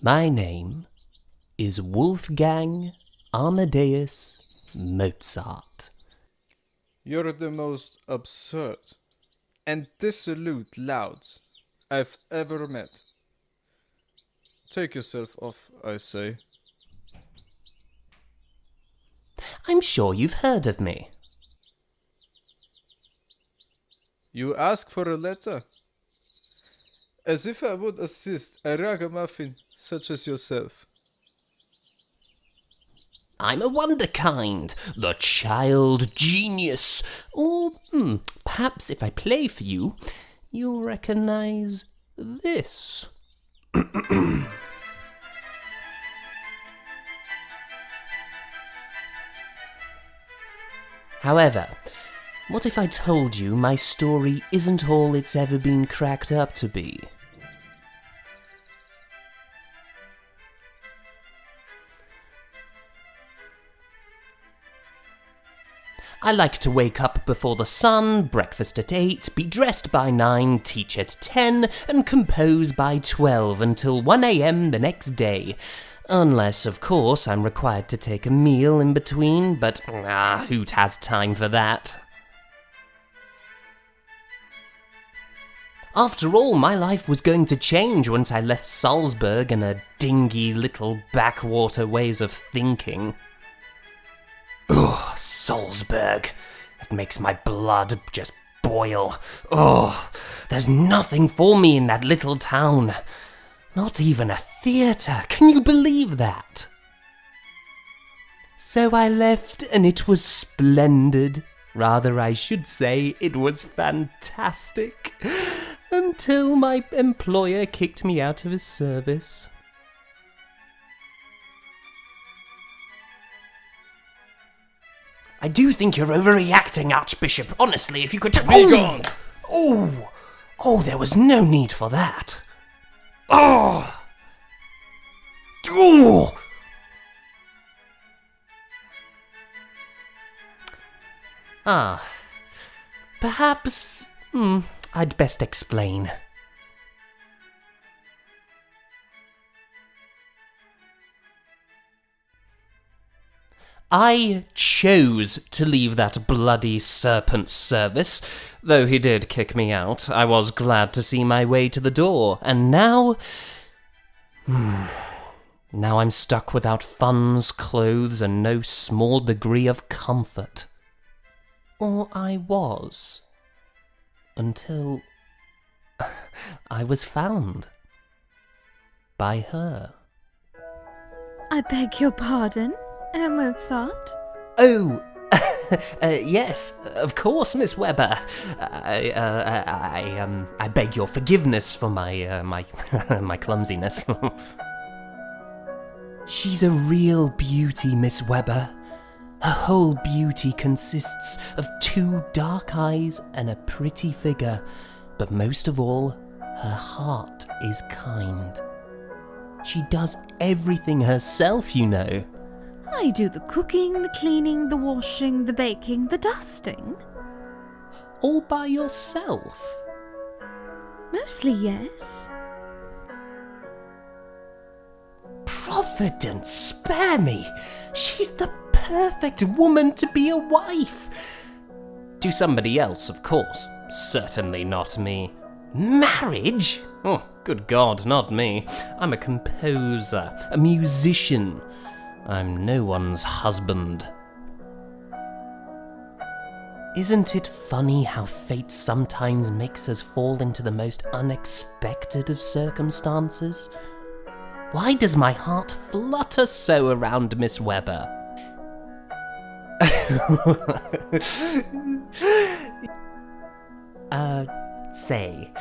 My name is Wolfgang Amadeus Mozart. You're the most absurd and dissolute lout I've ever met. Take yourself off, I say. I'm sure you've heard of me. You ask for a letter? As if I would assist a ragamuffin such as yourself. I'm a wonderkind, the child genius. Or perhaps if I play for you, you'll recognize this. However, what if I told you my story isn't all it's ever been cracked up to be? I like to wake up before the sun, breakfast at 8, be dressed by 9, teach at 10, and compose by 12 until 1 a.m. the next day. Unless, of course, I'm required to take a meal in between, but who has time for that? After all, my life was going to change once I left Salzburg and her dingy little backwater ways of thinking. Ugh, Salzburg. It makes my blood just boil. Ugh, there's nothing for me in that little town. Not even a theatre. Can you believe that? So I left, and it was splendid. Rather, I should say, it was fantastic. Until my employer kicked me out of his service. I do think you're overreacting, Archbishop. Honestly, if you could just... Be gone! Oh, there was no need for that. Oh! Oh! Perhaps... I'd best explain. I chose to leave that bloody serpent's service. Though he did kick me out, I was glad to see my way to the door, and now... now I'm stuck without funds, clothes, and no small degree of comfort. Or I was. Until... I was found. By her. I beg your pardon, Mozart? Oh, yes, of course, Miss Weber. I beg your forgiveness for my my clumsiness. She's a real beauty, Miss Weber. Her whole beauty consists of 2 dark eyes and a pretty figure, but most of all, her heart is kind. She does everything herself, you know. I do the cooking, the cleaning, the washing, the baking, the dusting. All by yourself? Mostly, yes. Providence spare me! She's the perfect woman to be a wife! To somebody else, of course. Certainly not me. Marriage? Oh, good God, not me. I'm a composer, a musician. I'm no one's husband. Isn't it funny how fate sometimes makes us fall into the most unexpected of circumstances? Why does my heart flutter so around Miss Weber? Say,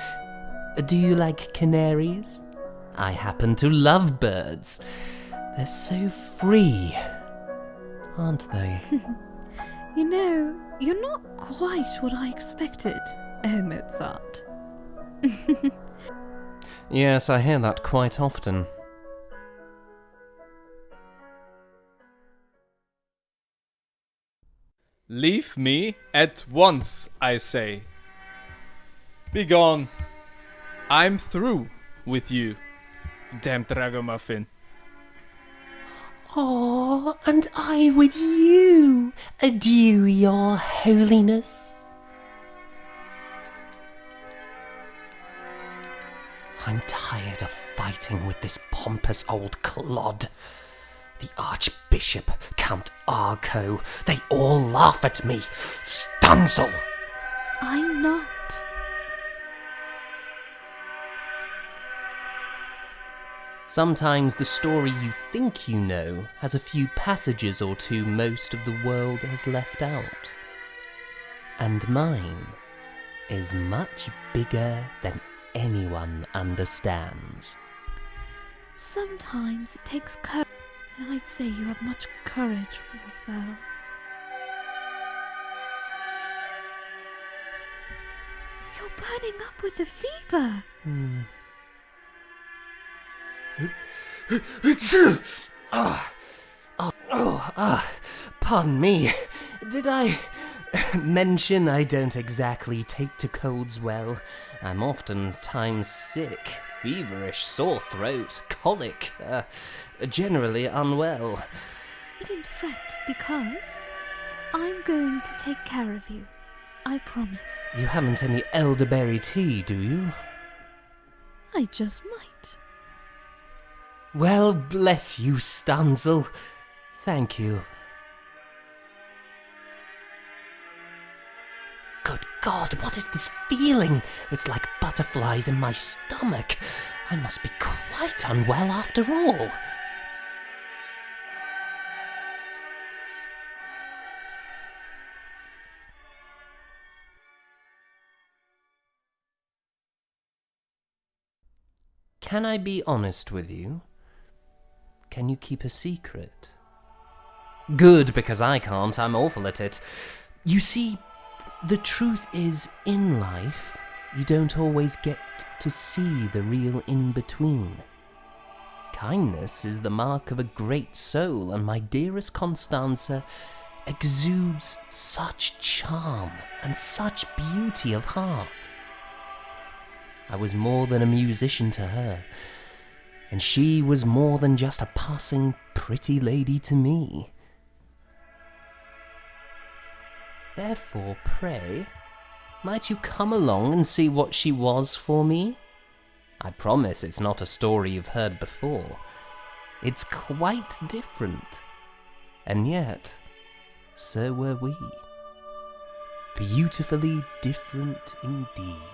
do you like canaries? I happen to love birds. They're so free, aren't they? You know, you're not quite what I expected, Mozart. Yes, I hear that quite often. Leave me at once, I say. Begone. I'm through with you. Damned ragamuffin. Oh, and I with you. Adieu, your holiness. I'm tired of fighting with this pompous old clod. The Archbishop, Count Arco, they all laugh at me. Stanzel! I'm not. Sometimes the story you think you know has a few passages or two most of the world has left out. And mine is much bigger than anyone understands. Sometimes it takes courage, and I'd say you have much courage, Raphael. You're burning up with the fever. Pardon me. Did I mention I don't exactly take to colds well? I'm oftentimes sick, feverish, sore throat, colic, generally unwell. You didn't fret, because I'm going to take care of you. I promise. You haven't any elderberry tea, do you? I just might. Well, bless you, Stanzel. Thank you. Good God, what is this feeling? It's like butterflies in my stomach. I must be quite unwell after all. Can I be honest with you? Can you keep a secret? Good, because I can't. I'm awful at it. You see, the truth is, in life, you don't always get to see the real in-between. Kindness is the mark of a great soul, and my dearest Constanza exudes such charm and such beauty of heart. I was more than a musician to her, and she was more than just a passing pretty lady to me. Therefore, pray, might you come along and see what she was for me? I promise it's not a story you've heard before. It's quite different. And yet, so were we. Beautifully different indeed.